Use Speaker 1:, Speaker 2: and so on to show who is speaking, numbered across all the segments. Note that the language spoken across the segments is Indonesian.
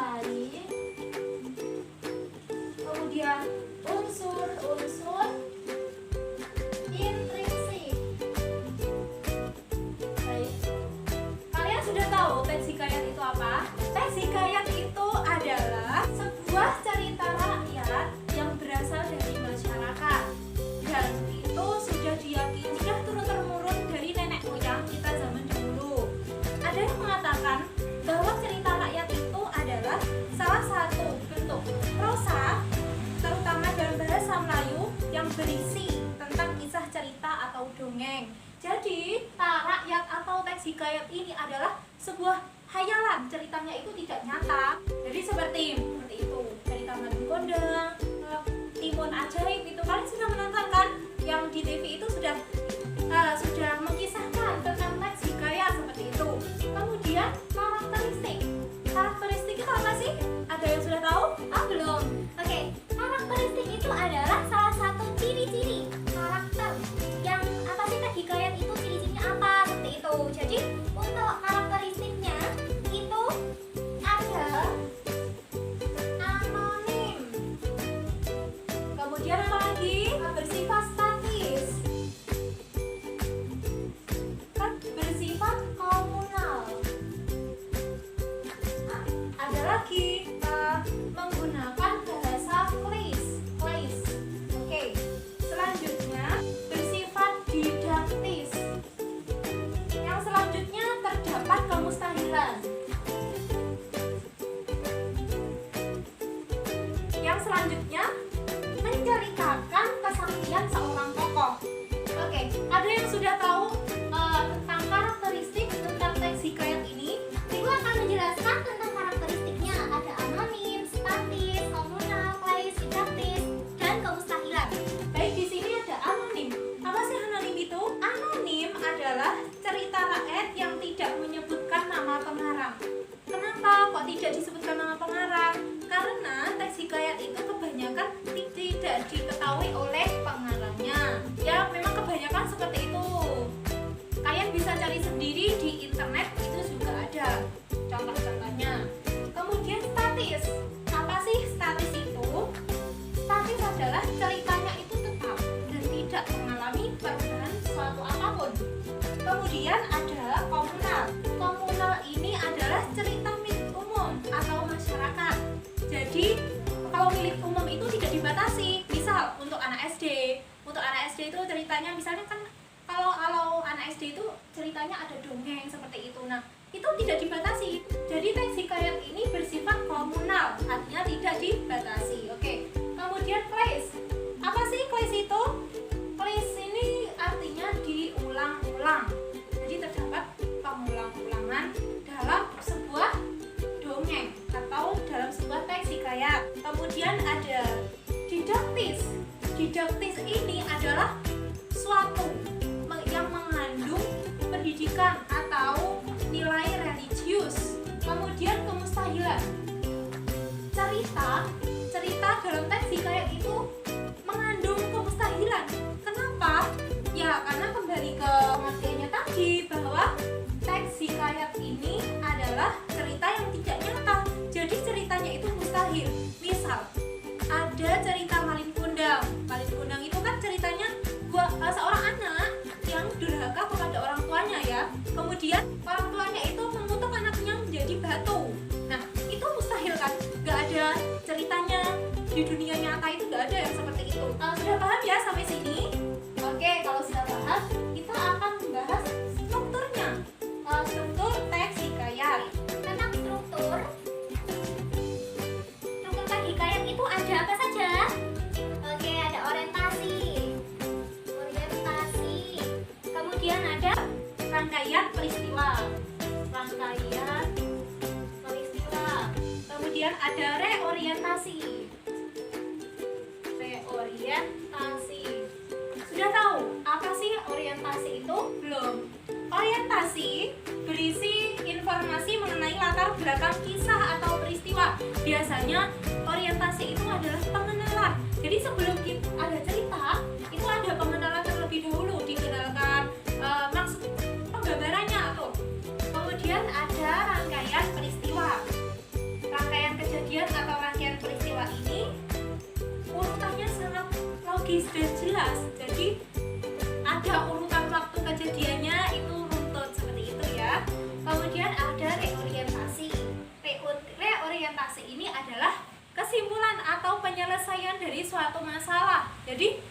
Speaker 1: lain, kemudian unsur-unsur intrinsik. Baik, kalian sudah tahu teks hikayat itu apa? Teks hikayat itu adalah sebuah cerita rakyat yang berasal dari masyarakat, dan itu sudah diyakini sudah turun-temurun dari nenek moyang kita zaman dahulu. Ada yang mengatakan bahwa cerita rakyat itu adalah salah satu bentuk prosa, terutama dalam bahasa Melayu, yang berisi tentang kisah cerita atau dongeng. Jadi, rakyat atau teks hikayat ini adalah sebuah hayalan, ceritanya itu tidak nyata. Jadi seperti itu, cerita Madun Kondang, Timun Ajaib itu kalian sudah menonton kan? Yang di TV itu sudah mengisahkan tentang teks hikayat seperti itu. Kemudian karakteristik itu apa sih? Ada yang sudah tahu? Belum. Oke, karakteristik itu adalah salah satu ciri-ciri karakter. Yang apa sih teks hikayat itu ciri-cirinya apa? Seperti itu. Jadi untuk karakteristiknya itu ada anonim. Kemudian apa lagi? Bersifat statis. Bersifat komunal. Ada lagi menggunakan bahasa klise. Oke. Selanjutnya bersifat didaktis. Yang selanjutnya terdapat kemustahilan. Yang selanjutnya menceritakan kesaktian seorang tokoh. Oke, ada yang sudah tahu tentang karakteristik tentang teks hikayat ini? Ibu akan menjelaskan tentang karakteristiknya. Ada anonim, statis, komunal, klise, didaktis, dan kemustahilan. Baik, di sini ada anonim. Apa sih anonim itu? Anonim adalah cerita rakyat yang tidak menyebutkan nama pengarang. Kenapa kok tidak disebutkan nama pengarang? Karena teks hikayat itu kebanyakan tidak diketahui oleh pengarangnya. Ya, memang kebanyakan seperti itu. Kalian bisa cari sendiri di internet, itu juga ada contoh-contohnya. Kemudian statis. Apa sih statis itu? Statis adalah ceritanya itu tetap dan tidak mengalami perubahan suatu apapun. Kemudian ada komunal. Komunal ini adalah cerita milik umum atau masyarakat. Jadi kalau milik umum itu tidak dibatasi. Misal untuk anak SD. Untuk anak SD itu ceritanya misalnya kan kalau anak SD itu ceritanya ada dongeng seperti itu. Nah, itu tidak dibatasi. Jadi teks hikayat ini bersifat komunal, artinya tidak dibatasi. Oke. Kemudian klise. Apa sih klise itu? Klise ini artinya diulang-ulang. Jadi terdapat pengulang-ulangan dalam sebuah dongeng atau dalam sebuah teks hikayat. Kemudian ada didaktis. Didaktis ini adalah suatu yang mengandung pendidikan atau nilai religius. Kemudian kemustahilan. Cerita dalam teks hikayat itu mengandung kemustahilan. Kenapa? Ya, karena kembali ke pengertiannya tadi bahwa teks hikayat ini adalah cerita yang tidak nyata. Jadi ceritanya itu mustahil. Misal, ada cerita Malin Kundang. Malin Kundang itu kan ceritanya seorang anak yang durhaka kepada orang tuanya ya. Kemudian orang tuanya itu mengutuk anaknya menjadi batu. Nah, itu mustahil kan? Gak ada ceritanya di dunia nyata, itu gak ada yang seperti itu. Sudah paham ya sampai sini? Oke, kalau sudah paham, kita akan membahas strukturnya. Struktur teks hikayat. Tentang struktur teks hikayat itu ada apa saja? Oke, ada orientasi. Kemudian ada rangkaian peristiwa. Kemudian ada reorientasi. Sudah tahu apa sih orientasi itu? Belum. Orientasi berisi informasi mengenai latar belakang kisah atau peristiwa. Biasanya orientasi itu adalah pengenalan. Jadi sebelum ada cerita, itu ada pengenalan terlebih dahulu, dikenalkan maksud penggambarannya atau. Kemudian ada rangkaian peristiwa. Rangkaian logis dan jelas. Jadi ada urutan waktu kejadiannya itu runtut seperti itu ya. Kemudian ada reorientasi. Reorientasi ini adalah kesimpulan atau penyelesaian dari suatu masalah. Jadi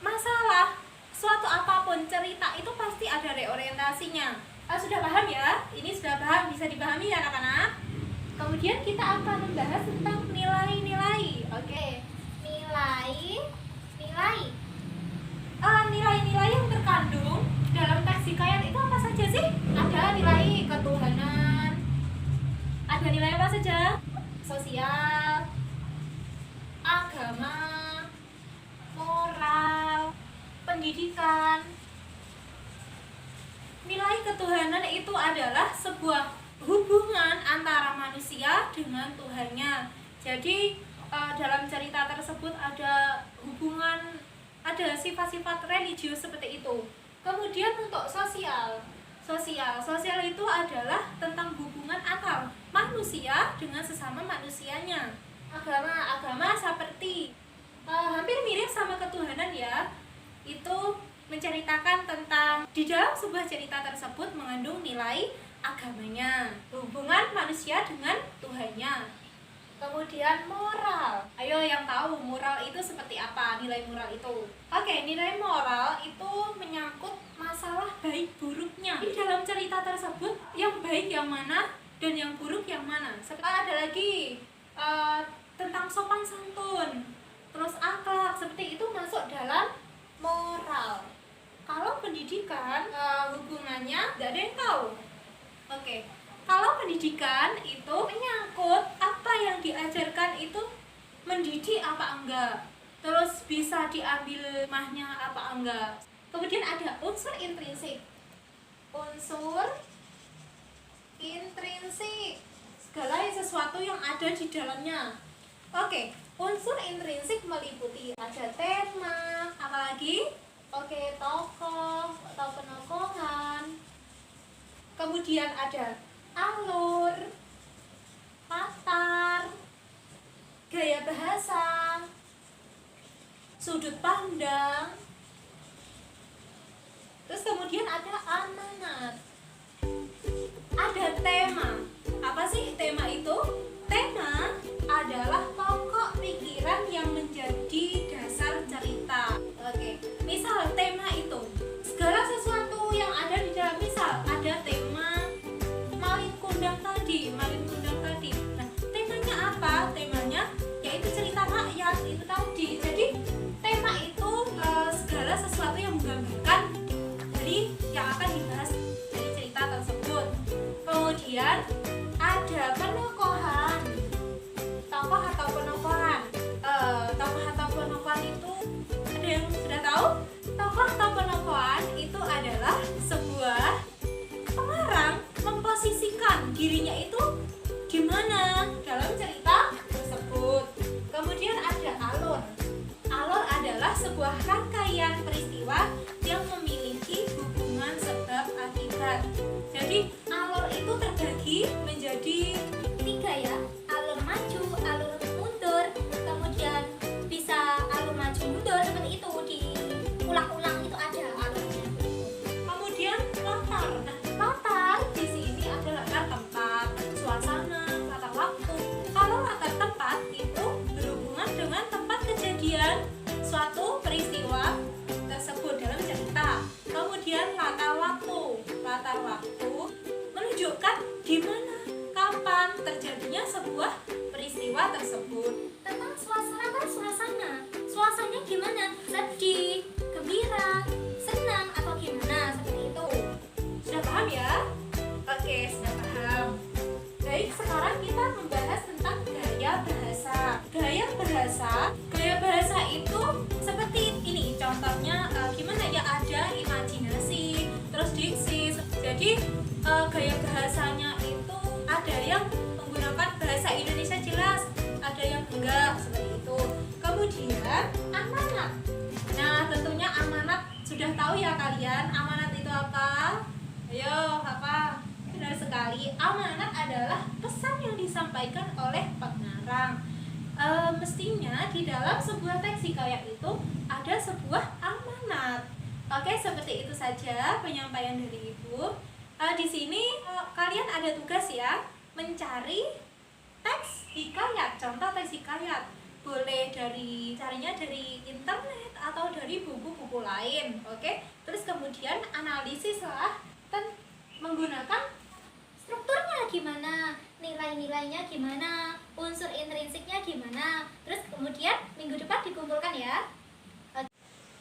Speaker 1: masalah suatu apapun, cerita itu pasti ada reorientasinya. Sudah paham ya? Ini sudah paham, bisa dipahami ya anak-anak? Kemudian kita akan membahas tentang nilai-nilai. Oke, nilai-nilai. Nilai-nilai yang terkandung dalam teks hikayat itu apa saja sih? Ada nilai ketuhanan. Ada nilai apa saja? Sosial, agama, moral, pendidikan. Nilai ketuhanan itu adalah sebuah hubungan antara manusia dengan Tuhannya. Jadi dalam cerita tersebut ada hubungan, ada sifat-sifat religius seperti itu. Kemudian untuk sosial itu adalah tentang hubungan antar manusia dengan sesama manusianya. Agama seperti hampir mirip sama ketuhanan ya. Itu menceritakan tentang di dalam sebuah cerita tersebut mengandung nilai agamanya, hubungan manusia dengan Tuhannya. Kemudian moral. Ayo yang tahu moral itu seperti apa, nilai moral itu? Oke, nilai moral itu menyangkut masalah baik buruknya. Di dalam cerita tersebut yang baik yang mana dan yang buruk yang mana. Ada lagi tentang sopan santun, terus akhlak, seperti itu masuk dalam moral. Kalau pendidikan hubungannya tidak ada yang tahu. Oke, kalau pendidikan itu menyangkut apa yang diajarkan itu mendidik apa enggak, terus bisa diambil mahnya apa enggak. Kemudian ada unsur intrinsik. Segala sesuatu yang ada di dalamnya. Oke, unsur intrinsik meliputi ada tema, apalagi? Oke, tokoh atau penokohan. Kemudian ada alur, latar, gaya bahasa, sudut pandang. Terus kemudian ada amanat. Ada tema. Apa sih tema itu? Tema adalah pokok pikiran yang menjadi dasar cerita. Oke, misal tema itu segala sesuatu yang ada di dalam, misal ada tema Malin Kundang tadi. Nah, temanya apa? Temanya yaitu cerita rakyat itu tadi. Jadi tema itu segala sesuatu yang menggambarkan dari yang akan dibahas dari cerita tersebut. Kemudian ada penokohan. Tokoh atau penokohan itu ada yang sudah tahu? Tokoh atau penokohan itu adalah sebuah pengarang memposisikan dirinya itu di mana dalam cerita tersebut. Kemudian ada alur. Alur adalah sebuah rangkaian peristiwa yang memiliki hubungan sebab akibat. Jadi alur itu terbagi menjadi 3 ya. Alur maju, alur mundur, kemudian bisa alur maju mundur seperti itu, diulang-ulang itu ada alurnya. Kemudian latar. Nah, latar di sini ada latar tempat, suasana, latar waktu. Kalau latar tempat itu berhubungan dengan tempat kejadian suatu peristiwa tersebut dalam cerita. Kemudian latar waktu menunjukkan di mana, kapan terjadinya sebuah peristiwa tersebut. Tentang suasananya gimana? Sedih, gembira, senang, atau gimana? Seperti itu. Sudah paham ya? Oke, sudah paham. Baik, sekarang kita membahas tentang gaya bahasa. Gaya bahasa itu seperti ini. Contohnya gimana ya? Ada imajinasi, terus diksi. Jadi gaya bahasanya itu ada yang menggunakan bahasa Indonesia jelas, ada yang enggak, seperti itu. Kemudian amanat. Nah, tentunya amanat sudah tahu ya kalian. Amanat itu apa? Ayo, apa? Benar sekali. Amanat adalah pesan yang disampaikan oleh pengarang. Mestinya di dalam sebuah teks hikayat itu pada sebuah amanat. Oke, seperti itu saja penyampaian dari Ibu. Di sini kalian ada tugas ya, mencari teks hikayat. Contoh teks hikayat boleh carinya dari internet atau dari buku-buku lain. Oke, terus kemudian analisis lah menggunakan strukturnya gimana, nilai-nilainya gimana, unsur intrinsiknya gimana. Terus kemudian minggu depan dikumpulkan ya.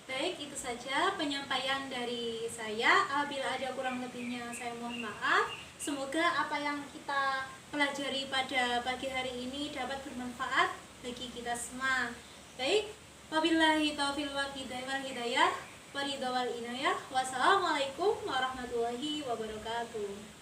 Speaker 1: Baik, itu saja penyampaian dari saya. Apabila ada kurang lebihnya saya mohon maaf. Semoga apa yang kita pelajari pada pagi hari ini dapat bermanfaat bagi kita semua. Baik, wabillahi taufiq wal hidayah, waridho wal inayah. Wassalamualaikum warahmatullahi wabarakatuh.